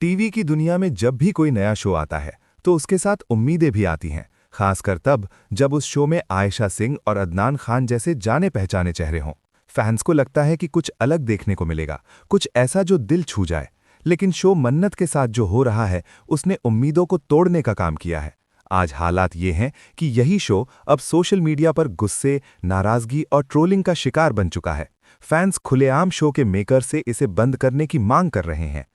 TV की दुनिया में जब भी कोई नया शो आता है तो उसके साथ उम्मीदें भी आती हैं, खासकर तब जब उस शो में आयशा सिंह और अदनान खान जैसे जाने पहचाने चेहरे हों। फैंस को लगता है कि कुछ अलग देखने को मिलेगा, कुछ ऐसा जो दिल छू जाए। लेकिन शो मन्नत के साथ जो हो रहा है उसने उम्मीदों को तोड़ने का काम किया है। आज हालात ये हैं कि यही शो अब सोशल मीडिया पर गुस्से, नाराजगी और ट्रोलिंग का शिकार बन चुका है। फैंस खुलेआम शो के मेकर से इसे बंद करने की मांग कर रहे हैं।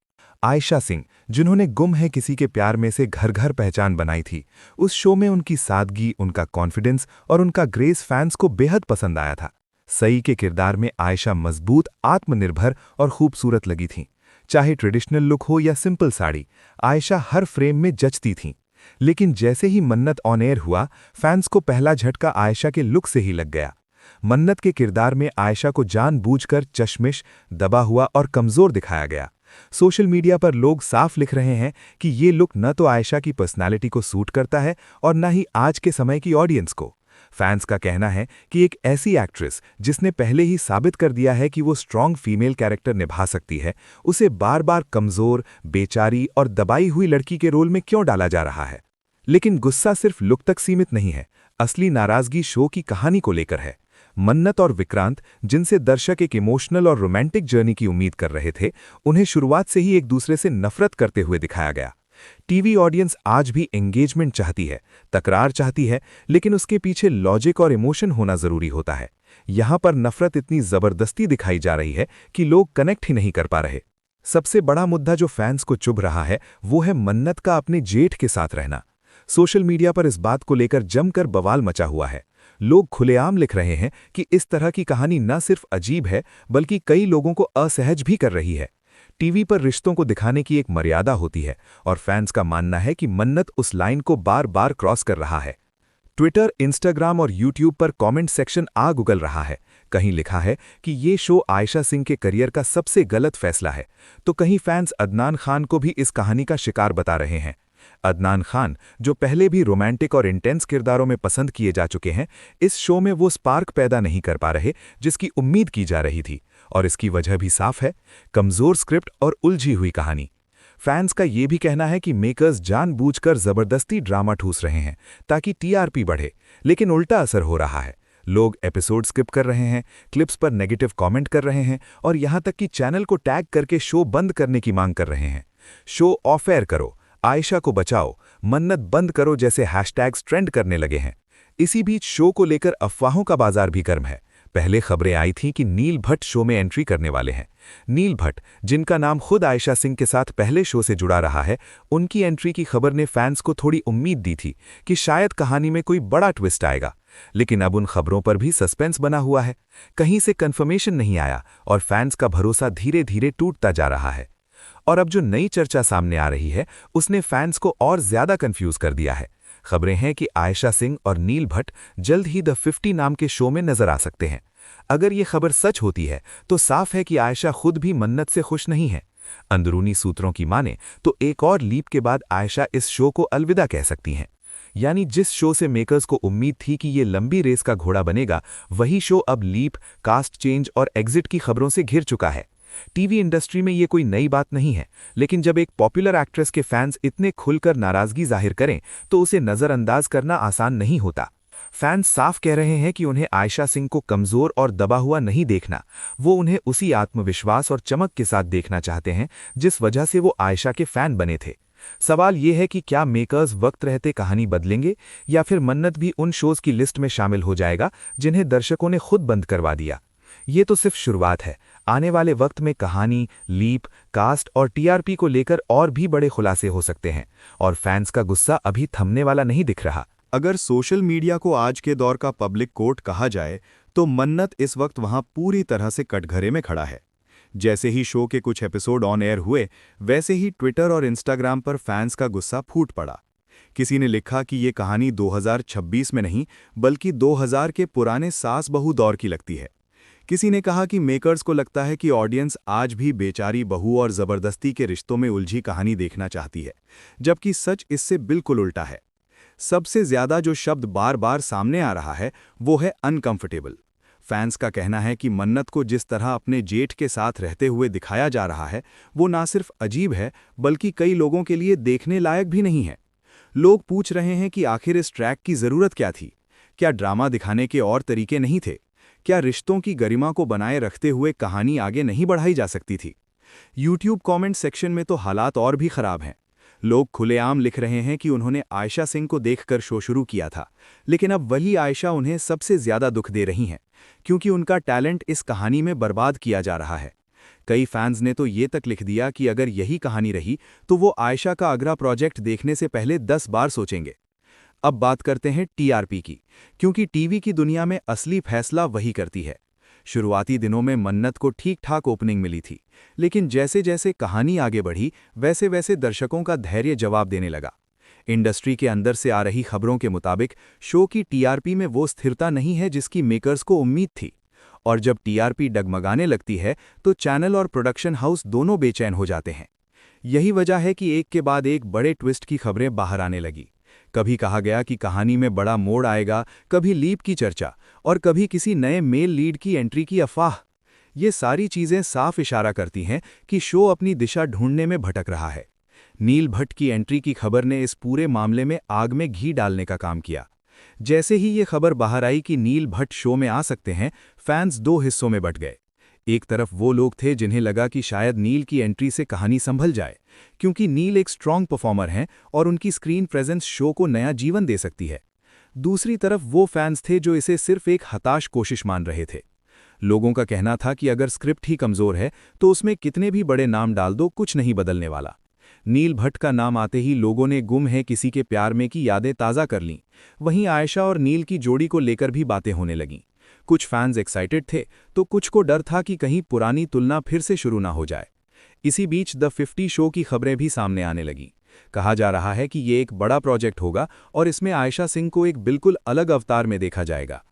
आयशा सिंह, जिन्होंने गुम है किसी के प्यार में से घर घर पहचान बनाई थी, उस शो में उनकी सादगी, उनका कॉन्फिडेंस और उनका ग्रेस फैंस को बेहद पसंद आया था। सई के किरदार में आयशा मजबूत, आत्मनिर्भर और खूबसूरत लगी थीं। चाहे ट्रेडिशनल लुक हो या सिंपल साड़ी, आयशा हर फ्रेम में जचती थीं। लेकिन जैसे ही मन्नत ऑन एयर हुआ, फैंस को पहला झटका आयशा के लुक से ही लग गया। मन्नत के किरदार में आयशा को जानबूझकर चश्मिश, दबा हुआ और कमजोर दिखाया गया। सोशल मीडिया पर लोग साफ लिख रहे हैं कि ये लुक न तो आयशा की पर्सनालिटी को सूट करता है और न ही आज के समय की ऑडियंस को। फैंस का कहना है कि एक ऐसी एक्ट्रेस जिसने पहले ही साबित कर दिया है कि वो स्ट्रॉन्ग फीमेल कैरेक्टर निभा सकती है, उसे बार बार कमजोर, बेचारी और दबाई हुई लड़की के रोल में क्यों डाला जा रहा है। लेकिन गुस्सा सिर्फ लुक तक सीमित नहीं है, असली नाराजगी शो की कहानी को लेकर है। मन्नत और विक्रांत, जिनसे दर्शक एक इमोशनल और रोमांटिक जर्नी की उम्मीद कर रहे थे, उन्हें शुरुआत से ही एक दूसरे से नफरत करते हुए दिखाया गया। टीवी ऑडियंस आज भी एंगेजमेंट चाहती है, तकरार चाहती है, लेकिन उसके पीछे लॉजिक और इमोशन होना जरूरी होता है। यहां पर नफरत इतनी जबरदस्ती दिखाई जा रही है कि लोग कनेक्ट ही नहीं कर पा रहे। सबसे बड़ा मुद्दा जो फैंस को चुभ रहा है वो है मन्नत का अपने जेठ के साथ रहना। सोशल मीडिया पर इस बात को लेकर जमकर बवाल मचा हुआ है। लोग खुलेआम लिख रहे हैं कि इस तरह की कहानी न सिर्फ अजीब है बल्कि कई लोगों को असहज भी कर रही है। टीवी पर रिश्तों को दिखाने की एक मर्यादा होती है और फैंस का मानना है कि मन्नत उस लाइन को बार बार क्रॉस कर रहा है। ट्विटर, इंस्टाग्राम और यूट्यूब पर कमेंट सेक्शन आग उगल रहा है। कहीं लिखा है कि ये शो आयशा सिंह के करियर का सबसे गलत फैसला है, तो कहीं फैंस अदनान खान को भी इस कहानी का शिकार बता रहे हैं। अदनान खान, जो पहले भी रोमांटिक और इंटेंस किरदारों में पसंद किए जा चुके हैं, इस शो में वो स्पार्क पैदा नहीं कर पा रहे जिसकी उम्मीद की जा रही थी, और इसकी वजह भी साफ है: कमजोर स्क्रिप्ट और उलझी हुई कहानी। फैंस का ये भी कहना है कि मेकर्स जानबूझकर जबरदस्ती ड्रामा ठूस रहे हैं ताकि टीआरपी बढ़े, लेकिन उल्टा असर हो रहा है। लोग एपिसोड स्किप कर रहे हैं, क्लिप्स पर नेगेटिव कमेंट कर रहे हैं और यहां तक कि चैनल को टैग करके शो बंद करने की मांग कर रहे हैं। शो ऑफ एयर करो, आयशा को बचाओ, मन्नत बंद करो जैसे हैशटैग्स ट्रेंड करने लगे हैं। इसी बीच शो को लेकर अफवाहों का बाजार भी गर्म है। पहले खबरें आई थीं कि नील भट्ट शो में एंट्री करने वाले हैं। नील भट्ट, जिनका नाम खुद आयशा सिंह के साथ पहले शो से जुड़ा रहा है, उनकी एंट्री की खबर ने फैंस को थोड़ी उम्मीद दी थी कि शायद कहानी में कोई बड़ा ट्विस्ट आएगा। लेकिन अब उन खबरों पर भी सस्पेंस बना हुआ है। कहीं से कंफर्मेशन नहीं आया और फैंस का भरोसा धीरे धीरे टूटता जा रहा है। और अब जो नई चर्चा सामने आ रही है उसने फैंस को और ज्यादा कंफ्यूज कर दिया है। खबरें हैं कि आयशा सिंह और नील भट्ट जल्द ही द 50 नाम के शो में नजर आ सकते हैं। अगर ये खबर सच होती है तो साफ है कि आयशा खुद भी मन्नत से खुश नहीं है। अंदरूनी सूत्रों की माने तो एक और लीप के बाद आयशा इस शो को अलविदा कह सकती हैं। यानी जिस शो से मेकर्स को उम्मीद थी कि ये लंबी रेस का घोड़ा बनेगा, वही शो अब लीप, कास्ट चेंज और एग्जिट की खबरों से घिर चुका है। टीवी इंडस्ट्री में ये कोई नई बात नहीं है, लेकिन जब एक पॉपुलर एक्ट्रेस के फैंस इतने खुलकर नाराजगी जाहिर करें तो उसे नजरअंदाज करना आसान नहीं होता। फैंस साफ कह रहे हैं कि उन्हें आयशा सिंह को कमजोर और दबा हुआ नहीं देखना, वो उन्हें उसी आत्मविश्वास और चमक के साथ देखना चाहते हैं जिस वजह से वो आयशा के फैन बने थे। सवाल ये है कि क्या मेकर्स वक्त रहते कहानी बदलेंगे या फिर मन्नत भी उन शोज की लिस्ट में शामिल हो जाएगा जिन्हें दर्शकों ने खुद बंद करवा दिया। ये तो सिर्फ शुरुआत है। आने वाले वक्त में कहानी, लीप, कास्ट और टीआरपी को लेकर और भी बड़े खुलासे हो सकते हैं और फैंस का गुस्सा अभी थमने वाला नहीं दिख रहा। अगर सोशल मीडिया को आज के दौर का पब्लिक कोर्ट कहा जाए तो मन्नत इस वक्त वहां पूरी तरह से कटघरे में खड़ा है। जैसे ही शो के कुछ एपिसोड ऑन एयर हुए, वैसे ही ट्विटर और इंस्टाग्राम पर फैंस का गुस्सा फूट पड़ा। किसी ने लिखा कि ये कहानी 2026 में नहीं बल्कि 2000 के पुराने सास बहू दौर की लगती है। किसी ने कहा कि मेकर्स को लगता है कि ऑडियंस आज भी बेचारी बहू और जबरदस्ती के रिश्तों में उलझी कहानी देखना चाहती है, जबकि सच इससे बिल्कुल उल्टा है। सबसे ज्यादा जो शब्द बार बार सामने आ रहा है वो है अनकंफर्टेबल। फैंस का कहना है कि मन्नत को जिस तरह अपने जेठ के साथ रहते हुए दिखाया जा रहा है वो ना सिर्फ अजीब है बल्कि कई लोगों के लिए देखने लायक भी नहीं है। लोग पूछ रहे हैं कि आखिर इस ट्रैक की ज़रूरत क्या थी? क्या ड्रामा दिखाने के और तरीके नहीं थे? क्या रिश्तों की गरिमा को बनाए रखते हुए कहानी आगे नहीं बढ़ाई जा सकती थी? यूट्यूब कमेंट सेक्शन में तो हालात और भी खराब हैं। लोग खुलेआम लिख रहे हैं कि उन्होंने आयशा सिंह को देखकर शो शुरू किया था, लेकिन अब वही आयशा उन्हें सबसे ज्यादा दुख दे रही हैं, क्योंकि उनका टैलेंट इस कहानी में बर्बाद किया जा रहा है। कई फैंस ने तो ये तक लिख दिया कि अगर यही कहानी रही तो वो आयशा का अगला प्रोजेक्ट देखने से पहले 10 बार सोचेंगे। अब बात करते हैं टीआरपी की, क्योंकि टीवी की दुनिया में असली फैसला वही करती है। शुरुआती दिनों में मन्नत को ठीक-ठाक ओपनिंग मिली थी, लेकिन जैसे-जैसे कहानी आगे बढ़ी वैसे-वैसे दर्शकों का धैर्य जवाब देने लगा। इंडस्ट्री के अंदर से आ रही खबरों के मुताबिक शो की टीआरपी में वो स्थिरता नहीं है जिसकी मेकर्स को उम्मीद थी, और जब टीआरपी डगमगाने लगती है तो चैनल और प्रोडक्शन हाउस दोनों बेचैन हो जाते हैं। यही वजह है कि एक के बाद एक बड़े ट्विस्ट की खबरें बाहर आने लगी। कभी कहा गया कि कहानी में बड़ा मोड़ आएगा, कभी लीप की चर्चा, और कभी किसी नए मेल लीड की एंट्री की अफवाह। ये सारी चीजें साफ इशारा करती हैं कि शो अपनी दिशा ढूंढने में भटक रहा है। नील भट्ट की एंट्री की खबर ने इस पूरे मामले में आग में घी डालने का काम किया। जैसे ही ये खबर बाहर आई कि नील भट्ट शो में आ सकते हैं, फैंस दो हिस्सों में बंट गए। एक तरफ वो लोग थे जिन्हें लगा कि शायद नील की एंट्री से कहानी संभल जाए, क्योंकि नील एक स्ट्रॉन्ग परफॉर्मर हैं और उनकी स्क्रीन प्रेजेंस शो को नया जीवन दे सकती है। दूसरी तरफ वो फैंस थे जो इसे सिर्फ एक हताश कोशिश मान रहे थे। लोगों का कहना था कि अगर स्क्रिप्ट ही कमजोर है तो उसमें कितने भी बड़े नाम डाल दो, कुछ नहीं बदलने वाला। नील भट्ट का नाम आते ही लोगों ने गुम है किसी के प्यार में की यादें ताज़ा कर लीं। वहीं आयशा और नील की जोड़ी को लेकर भी बातें होने लगीं। कुछ फैंस एक्साइटेड थे तो कुछ को डर था कि कहीं पुरानी तुलना फिर से शुरू ना हो जाए। इसी बीच द 50 शो की खबरें भी सामने आने लगीं। कहा जा रहा है कि ये एक बड़ा प्रोजेक्ट होगा और इसमें आयशा सिंह को एक बिल्कुल अलग अवतार में देखा जाएगा।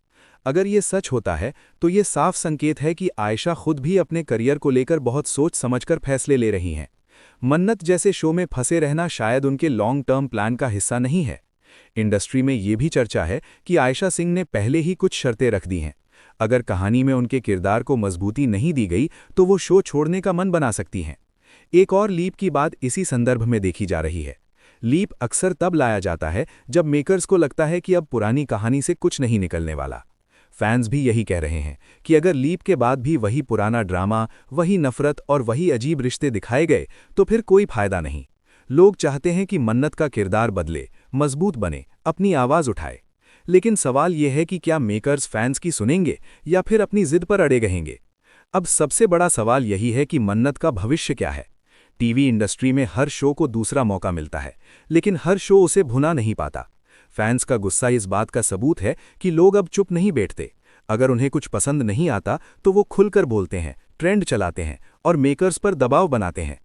अगर ये सच होता है तो ये साफ संकेत है कि आयशा खुद भी अपने करियर को लेकर बहुत सोच समझकर फैसले ले रही हैं। मन्नत जैसे शो में फंसे रहना शायद उनके लॉन्ग टर्म प्लान का हिस्सा नहीं है। इंडस्ट्री में ये भी चर्चा है कि आयशा सिंह ने पहले ही कुछ शर्तें रख दी हैं। अगर कहानी में उनके किरदार को मजबूती नहीं दी गई तो वो शो छोड़ने का मन बना सकती हैं। एक और लीप की बात इसी संदर्भ में देखी जा रही है। लीप अक्सर तब लाया जाता है जब मेकर्स को लगता है कि अब पुरानी कहानी से कुछ नहीं निकलने वाला। फैंस भी यही कह रहे हैं कि अगर लीप के बाद भी वही पुराना ड्रामा, वही नफरत और वही अजीब रिश्ते दिखाए गए तो फिर कोई फायदा नहीं। लोग चाहते हैं कि मन्नत का किरदार बदले, मजबूत बने, अपनी आवाज़ उठाए। लेकिन सवाल यह है कि क्या मेकर्स फैंस की सुनेंगे या फिर अपनी जिद पर अड़े रहेंगे? अब सबसे बड़ा सवाल यही है कि मन्नत का भविष्य क्या है। टीवी इंडस्ट्री में हर शो को दूसरा मौका मिलता है, लेकिन हर शो उसे भुना नहीं पाता। फैंस का गुस्सा इस बात का सबूत है कि लोग अब चुप नहीं बैठते। अगर उन्हें कुछ पसंद नहीं आता तो वो खुलकर बोलते हैं, ट्रेंड चलाते हैं और मेकर्स पर दबाव बनाते हैं।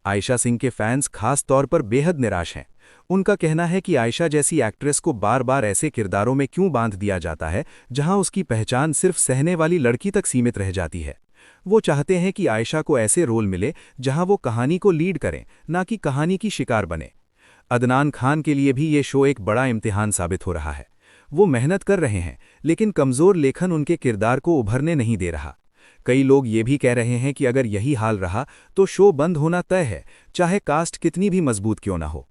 आयशा सिंह के फैंस खास तौर पर बेहद निराश हैं। उनका कहना है कि आयशा जैसी एक्ट्रेस को बार बार ऐसे किरदारों में क्यों बांध दिया जाता है जहां उसकी पहचान सिर्फ सहने वाली लड़की तक सीमित रह जाती है। वो चाहते हैं कि आयशा को ऐसे रोल मिले जहां वो कहानी को लीड करें, ना कि कहानी की शिकार बने। अदनान खान के लिए भी ये शो एक बड़ा इम्तिहान साबित हो रहा है। वो मेहनत कर रहे हैं, लेकिन कमज़ोर लेखन उनके किरदार को उभरने नहीं दे रहा। कई लोग ये भी कह रहे हैं कि अगर यही हाल रहा तो शो बंद होना तय है, चाहे कास्ट कितनी भी मजबूत क्यों ना हो।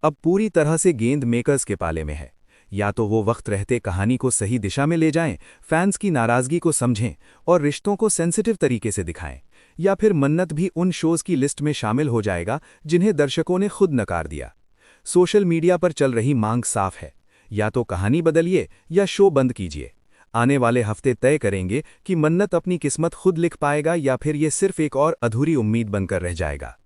अब पूरी तरह से गेंद मेकर्स के पाले में है। या तो वो वक्त रहते कहानी को सही दिशा में ले जाएं, फैंस की नाराज़गी को समझें और रिश्तों को सेंसिटिव तरीके से दिखाएं, या फिर मन्नत भी उन शोज़ की लिस्ट में शामिल हो जाएगा जिन्हें दर्शकों ने खुद नकार दिया। सोशल मीडिया पर चल रही मांग साफ है, या तो कहानी बदलिए या शो बंद कीजिए। आने वाले हफ्ते तय करेंगे कि मन्नत अपनी किस्मत खुद लिख पाएगा या फिर ये सिर्फ एक और अधूरी उम्मीद बनकर रह जाएगा।